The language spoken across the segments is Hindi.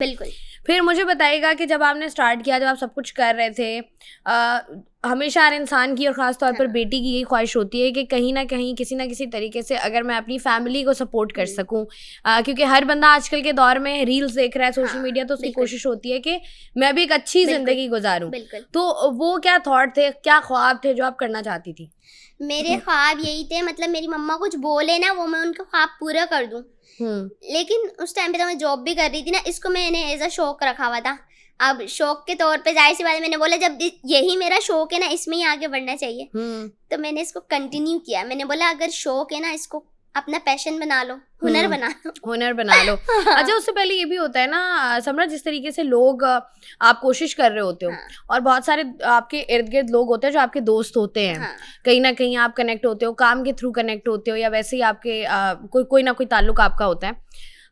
बिल्कुल। फिर मुझे बताइएगा कि जब आपने स्टार्ट किया, जब आप सब कुछ कर रहे थे, हमेशा हर इंसान की और ख़ास तौर पर बेटी की यही ख्वाहिश होती है कि कहीं ना कहीं किसी ना किसी तरीके से अगर मैं अपनी फैमिली को सपोर्ट कर सकूं, क्योंकि हर बंदा आजकल के दौर में रील्स देख रहा है, सोशल मीडिया, तो उसकी कोशिश होती है कि मैं भी एक अच्छी ज़िंदगी गुजारूं। तो वो क्या थॉट थे, क्या ख्वाब थे जो आप करना चाहती थी? मेरे ख्वाब यही थे, मतलब मेरी मम्मा कुछ बोले ना, वो मैं उनका ख्वाब पूरा कर दूं। लेकिन उस टाइम पे तो मैं जॉब भी कर रही थी ना, इसको मैंने एज अ शौक रखा हुआ था। अब शौक के तौर पे जाहिर सी बात है, मैंने बोला जब यही मेरा शौक है ना, इसमें ही आगे बढ़ना चाहिए। तो मैंने इसको कंटिन्यू किया। मैंने बोला अगर शौक है ना, इसको अपना पैशन बना लो, हुनर बना लो, हुनर बना लो। अच्छा, उससे पहले ये भी होता है ना समरा, जिस तरीके से लोग आप कोशिश कर रहे होते हो, और बहुत सारे आपके इर्द गिर्द लोग होते हैं जो आपके दोस्त होते हैं, कहीं ना कहीं आप कनेक्ट होते हो, काम के थ्रू कनेक्ट होते हो, या वैसे ही आपके कोई ना कोई ताल्लुक आपका होता है,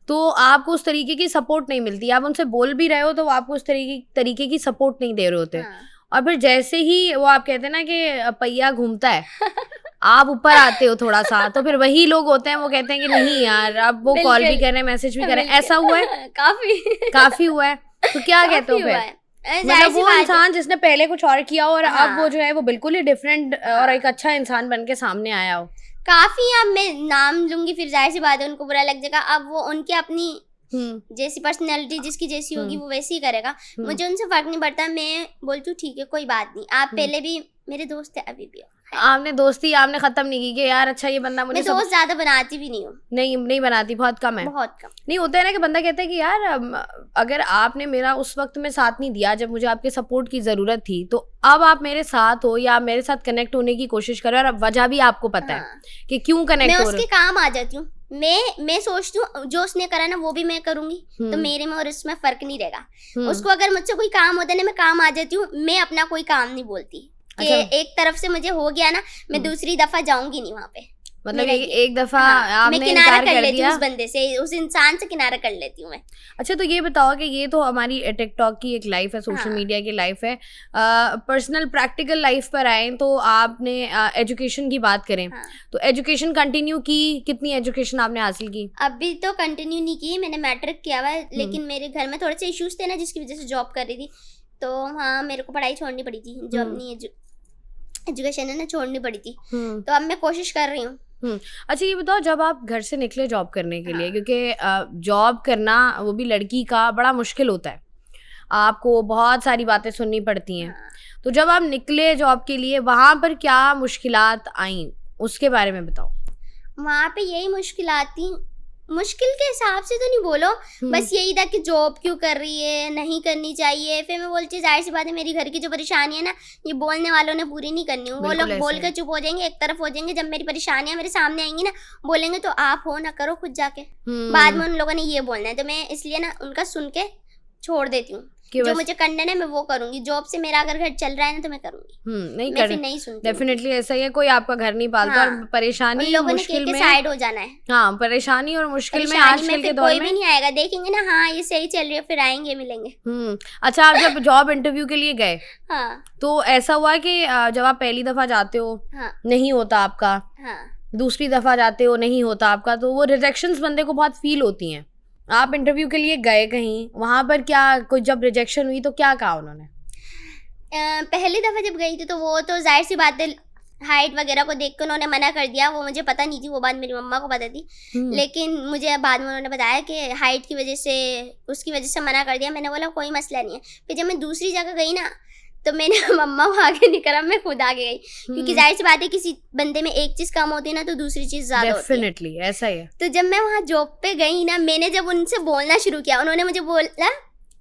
तो आपको उस तरीके की सपोर्ट नहीं मिलती। आप उनसे बोल भी रहे हो तो वो आपको उस तरीके की सपोर्ट नहीं दे रहे होते। और फिर जैसे ही वो आप कहते हैं ना कि पहिया घूमता है, आप ऊपर आते हो थोड़ा सा, तो फिर वही लोग होते हैं वो कहते हैं कि नहीं यार, अब वो कॉल भी कर रहे हैं, मैसेज भी कर रहे हैं। ऐसा हुआ है? काफी हुआ है। तो क्या कहते हो फिर? मतलब वो इंसान जिसने पहले कुछ और किया और अब वो जो है वो बिल्कुल ही डिफरेंट और एक अच्छा इंसान बन के सामने आया हो। काफी, अब मैं नाम लूंगी फिर जाहिर सी बात है उनको बुरा लग जाएगा। अब वो उनकी अपनी जैसी पर्सनैलिटी, जिसकी जैसी होगी वो वैसी ही करेगा। मुझे उनसे फर्क नहीं पड़ता। मैं बोलती हूँ ठीक है, कोई बात नहीं, आप पहले भी मेरे दोस्त है, अभी भी आपने दोस्ती आपने खत्म नहीं की कि यार अच्छा ये बंदा मुझे। मैं दोस्त ज्यादा बनाती भी नहीं हूँ। नहीं बनाती, बहुत कम है, बहुत कम। नहीं होता है ना कि बंदा कहता है कि यार अगर आपने मेरा उस वक्त में साथ नहीं दिया जब मुझे आपके सपोर्ट की जरूरत थी, तो अब आप मेरे साथ हो या आप मेरे साथ कनेक्ट होने की कोशिश करो, और अब वजह भी आपको पता है कि क्यों कनेक्ट हो रहे हो। मैं उसके काम आ जाती हूँ। मैं सोचती हूँ जो उसने करा ना वो भी मैं करूंगी, तो मेरे में और इसमें फर्क नहीं रहेगा। उसको अगर मुझसे कोई काम होता है ना, मैं काम आ जाती हूँ। मैं अपना कोई काम नहीं बोलती कि एक तरफ से मुझे हो गया ना, मैं दूसरी दफा जाऊंगी नहीं वहां पे। मतलब एक दफा आपने मैं किनारा कर लेती हूँ उस बंदे से, उस इंसान से किनारा कर लेती हूँ मैं। अच्छा, तो ये बताओ कि ये तो हमारी टिकटॉक की एक लाइफ है, सोशल मीडिया की लाइफ है। पर्सनल प्रैक्टिकल लाइफ पर आए तो आपने एजुकेशन की बात करें, तो एजुकेशन कंटिन्यू की, कितनी एजुकेशन आपने हासिल की? अभी तो कंटिन्यू नहीं की, मैंने मैट्रिक किया हुआ है, लेकिन मेरे घर में थोड़े से इश्यूज थे ना, जिसकी वजह से जॉब कर रही थी, तो हाँ मेरे को पढ़ाई छोड़नी पड़ी थी, जो अपनी एजुकेशन है ना छोड़नी पड़ी थी। तो अब मैं कोशिश कर रही हूँ। अच्छा, ये बताओ जब आप घर से निकले जॉब करने के लिए, क्योंकि जॉब करना वो भी लड़की का बड़ा मुश्किल होता है, आपको बहुत सारी बातें सुननी पड़ती हैं, तो जब आप निकले जॉब के लिए वहाँ पर क्या मुश्किलात आई, उसके बारे में बताओ। वहाँ पे यही मुश्किलात थी, मुश्किल के हिसाब से तो नहीं बोलो, बस यही था कि जॉब क्यों कर रही है, नहीं करनी चाहिए। फिर मैं बोलती जाहिर सी बात है, मेरी घर की जो परेशानी है ना, ये बोलने वालों ने पूरी नहीं करनी। वो लोग बोल कर चुप हो जाएंगे, एक तरफ हो जाएंगे। जब मेरी परेशानियां मेरे सामने आएंगी ना, बोलेंगे तो आप हो ना करो खुद जाके, बाद में उन लोगों ने ये बोलना है। तो मैं इसलिए ना उनका सुन के छोड़ देती हूँ, जो मुझे करना है मैं वो करूंगी। जॉब से मेरा अगर घर चल रहा है ना तो मैं करूंगी, नहीं सुनती। डेफिनेटली ऐसा ही है, कोई आपका घर नहीं पालता। और परेशानी मुश्किल में साइड हो जाना है। हाँ, परेशानी और मुश्किल में आजकल के दौर में कोई भी नहीं आएगा, देखेंगे ना हाँ ये सही चल रही है, फिर आएंगे मिलेंगे। अच्छा, आप जब जॉब इंटरव्यू के लिए गए, तो ऐसा हुआ कि जब आप पहली दफा जाते हो नहीं होता आपका, दूसरी दफा जाते हो नहीं होता आपका, तो वो रिजेक्शंस बंदे को बहुत फील होती हैं। आप इंटरव्यू के लिए गए कहीं, वहाँ पर क्या कोई जब रिजेक्शन हुई तो क्या कहा उन्होंने? पहली दफ़ा जब गई थी तो वो तो जाहिर सी बात है, हाइट वगैरह को देख कर उन्होंने मना कर दिया। वो मुझे पता नहीं थी, वो बात मेरी मम्मा को पता थी, लेकिन मुझे बाद में उन्होंने बताया कि हाइट की वजह से, उसकी वजह से मना कर दिया। मैंने बोला कोई मसला नहीं है। फिर जब मैं दूसरी जगह गई ना, तो मैंने मम्मा को आगे नहीं करा, मैं खुद आगे गई, क्योंकि जाहिर सी बात है किसी बंदे में एक चीज कम होती है ना तो दूसरी चीज ज्यादा होती है। डेफिनेटली ऐसा ही है। तो जब मैं वहाँ जॉब पे गई ना, मैंने जब उनसे बोलना शुरू किया, उन्होंने मुझे बोला,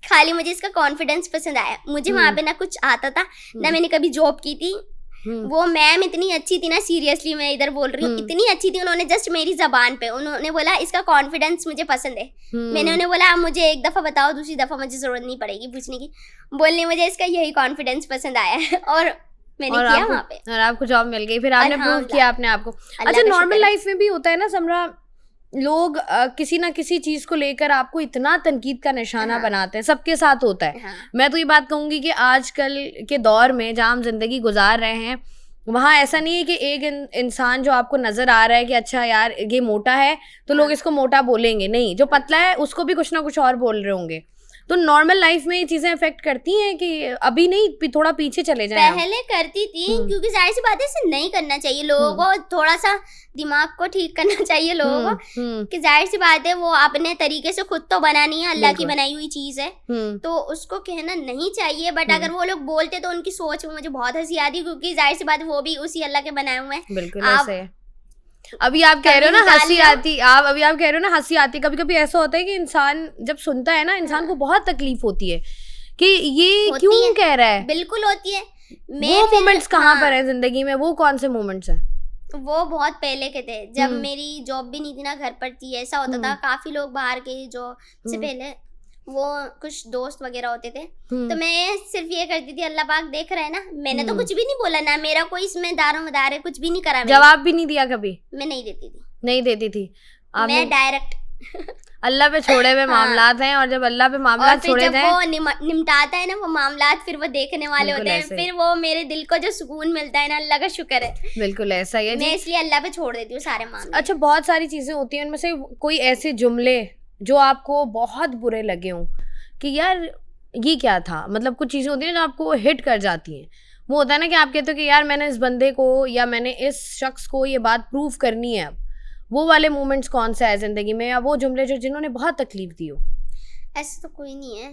खाली मुझे इसका कॉन्फिडेंस पसंद आया। मुझे वहाँ पे ना कुछ आता था, ना मैंने कभी जॉब की थी। वो मैम इतनी अच्छी थी ना, सीरियसली मैं इधर बोल रही हूँ, इतनी अच्छी थी। उन्होंने जस्ट मेरी जबान पे उन्होंने बोला इसका कॉन्फिडेंस मुझे पसंद है। मैंने उन्हें बोला आप मुझे एक दफा बताओ, दूसरी दफा मुझे जरूरत नहीं पड़ेगी पूछने की। बोलने मुझे इसका यही कॉन्फिडेंस पसंद आया है, और मैंने किया वहाँ पे, और आपको जॉब मिल गई। फिर आपने प्रूव किया अपने आप को। अच्छा, नॉर्मल लाइफ में भी होता है ना समरा, लोग किसी ना किसी चीज को लेकर आपको इतना तनकीद का निशाना बनाते हैं, सबके साथ होता है। मैं तो ये बात कहूंगी कि आजकल के दौर में जहाँ हम जिंदगी गुजार रहे हैं, वहाँ ऐसा नहीं है कि एक इंसान जो आपको नजर आ रहा है कि अच्छा यार ये मोटा है तो लोग इसको मोटा बोलेंगे, नहीं, जो पतला है उसको भी कुछ ना कुछ और बोल रहे होंगे। तो नॉर्मल लाइफ में ये चीजें अफेक्ट करती हैं कि अभी नहीं, थोड़ा पीछे चले जाएं आप? पहले करती थी, क्योंकि जाहिर सी बात है इसे नहीं करना चाहिए। लोगों को थोड़ा सा दिमाग को ठीक करना चाहिए लोगों को, कि जाहिर सी बात है वो अपने तरीके से खुद तो बनानी है, अल्लाह की बनाई हुई चीज है, तो उसको कहना नहीं चाहिए। बट अगर वो लोग बोलते तो उनकी सोच में मुझे बहुत हंसी आती, क्योंकि जाहिर सी बात है वो भी उसी अल्लाह के बनाए हुए हैं। बिल्कुल ऐसे है। अभी आप कह रहे हो ना हंसी आती, अभी आप कह रहे हो ना हंसी आती, कभी कभी ऐसा होता है कि इंसान जब सुनता है ना, इंसान को बहुत तकलीफ होती है कि ये क्यों कह रहा है। बिल्कुल होती है। वो मोमेंट्स कहाँ पर है जिंदगी में, वो कौन से मोमेंट्स हैं? वो बहुत पहले के थे, जब मेरी जॉब भी नहीं थी ना, घर पर थी। ऐसा होता था काफी लोग बाहर के जॉब से पहले, वो कुछ दोस्त वगैरह होते थे, तो मैं सिर्फ ये करती थी, अल्लाह पाक देख रहा है ना, मैंने तो कुछ भी नहीं बोला ना, मेरा कोई इसमें दारोमदार है, कुछ भी नहीं करा। जवाब भी नहीं दिया कभी? मैं नहीं देती थी। नहीं देती थी मैं डायरेक्ट अल्लाह पे छोड़े हुए मामलात हैं, और जब अल्लाह पे मामलात छोड़े जाएं, वो निमटाता है ना वो मामलात, फिर वो देखने वाले होते हैं, फिर वो मेरे दिल को जो सुकून मिलता है ना, अल्लाह का शुक्र है। बिल्कुल ऐसा ही है। मैं इसलिए अल्लाह पे छोड़ देती हूँ सारे मामले। अच्छा, बहुत सारी चीजें होती हैं, उनमें से कोई ऐसे जुमले जो आपको बहुत बुरे लगे हों कि यार ये क्या था, मतलब कुछ चीजें होती हैं जो आपको हिट कर जाती हैं। वो होता है ना कि आप कहते हो कि यार मैंने इस बंदे को या मैंने इस शख्स को ये बात प्रूव करनी है। अब वो वाले मोमेंट्स कौन सा है जिंदगी में, या वो जुमले जो जिन्होंने बहुत तकलीफ दी हो? ऐसा तो कोई नहीं है।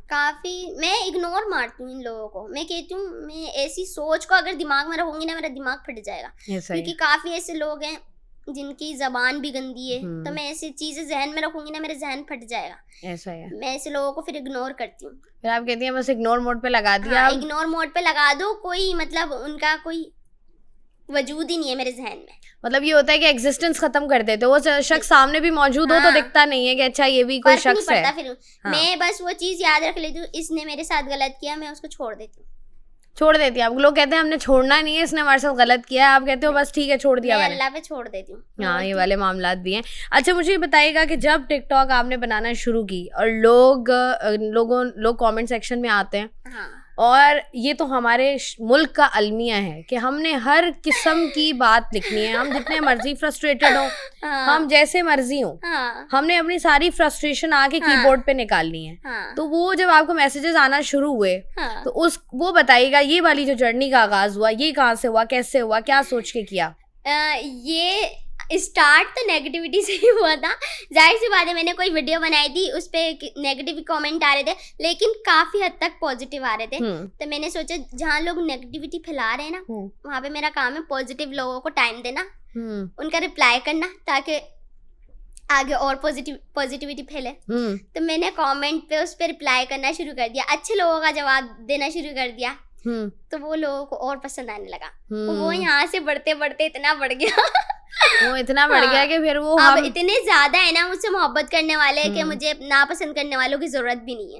काफी मैं इग्नोर मारती हूँ इन लोगों को। मैं कहती हूँ मैं ऐसी सोच को अगर दिमाग में रखूंगी ना, मेरा दिमाग फट जाएगा, क्योंकि काफी ऐसे लोग हैं जिनकी जबान भी गंदी है, तो मैं ऐसी चीजें जहन में रखूंगी ना, मेरा जहन फट जाएगा। ऐसा है। मैं ऐसे लोगों को फिर इग्नोर करती हूँ। फिर आप कहती हैं बस इग्नोर मोड पे लगा दिया। हाँ, इग्नोर मोड पे लगा दो, कोई मतलब उनका कोई वजूद ही नहीं है मेरे जहन में। मतलब ये होता है कि एग्जिस्टेंस खत्म कर देते हो, वो शख्स सामने भी मौजूद हो तो दिखता नहीं है कि अच्छा ये भी कोई शख्स है। फिर मैं बस वो चीज याद रख लेती हूँ, इसने मेरे साथ गलत किया, मैं उसको छोड़ देती हूँ। छोड़ देती है? आप लोग कहते हैं हमने छोड़ना नहीं है, इसने हमारे साथ गलत किया है, आप कहते हो बस ठीक है छोड़ दिया, मैं अल्लाह पे छोड़ देती हूँ। हाँ, ये वाले मामलात भी हैं। अच्छा, मुझे बताइएगा कि जब टिकटॉक आपने बनाना शुरू की और लोग कमेंट सेक्शन में आते हैं, और ये तो हमारे मुल्क का अलमिया है कि हमने हर किस्म की बात लिखनी है, हम जितने मर्जी फ्रस्ट्रेटेड हो, हम जैसे मर्जी हो, हमने अपनी सारी फ्रस्ट्रेशन आके कीबोर्ड पे निकालनी है। तो वो जब आपको मैसेजेस आना शुरू हुए, तो वो बताइएगा ये वाली जो जर्नी का आगाज हुआ, ये कहाँ से हुआ, कैसे हुआ, क्या सोच के किया? ये स्टार्ट तो नेगेटिविटी से ही हुआ था। जाहिर सी बात है, मैंने कोई वीडियो बनाई थी, उस पर नेगेटिव कमेंट आ रहे थे, लेकिन काफी हद तक पॉजिटिव आ रहे थे। तो मैंने सोचा जहाँ लोग नेगेटिविटी फैला रहे हैं ना, वहाँ पे मेरा काम है पॉजिटिव लोगों को टाइम देना, उनका रिप्लाई करना, ताकि आगे और पॉजिटिविटी फैले। तो मैंने कमेंट पे उस पर रिप्लाई करना शुरू कर दिया, अच्छे लोगों का जवाब देना शुरू कर दिया, तो वो लोगों को और पसंद आने लगा। वो यहाँ से बढ़ते बढ़ते इतना बढ़ गया वो इतना बढ़ गया कि फिर वो अब इतने ज्यादा है ना मुझसे मोहब्बत करने वाले कि मुझे नापसंद करने वालों की जरूरत भी नहीं है।